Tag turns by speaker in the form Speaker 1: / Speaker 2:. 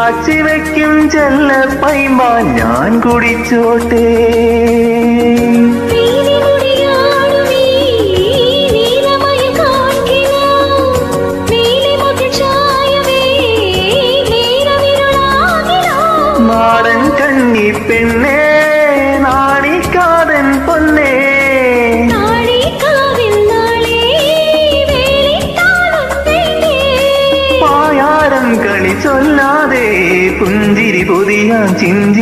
Speaker 1: കാച്ചി വയ്ക്കും ചെല്ല പൈമ്പ ഞാൻ കുടിച്ചോട്ടെ. നാടൻ കണ്ണി പെണ്ണേ നാണിക്കാതൻ പൊന്നേ, പായാരം കളി ചൊല്ലാതെ പുഞ്ചിരി പൊതിയാൻ ചിന്തി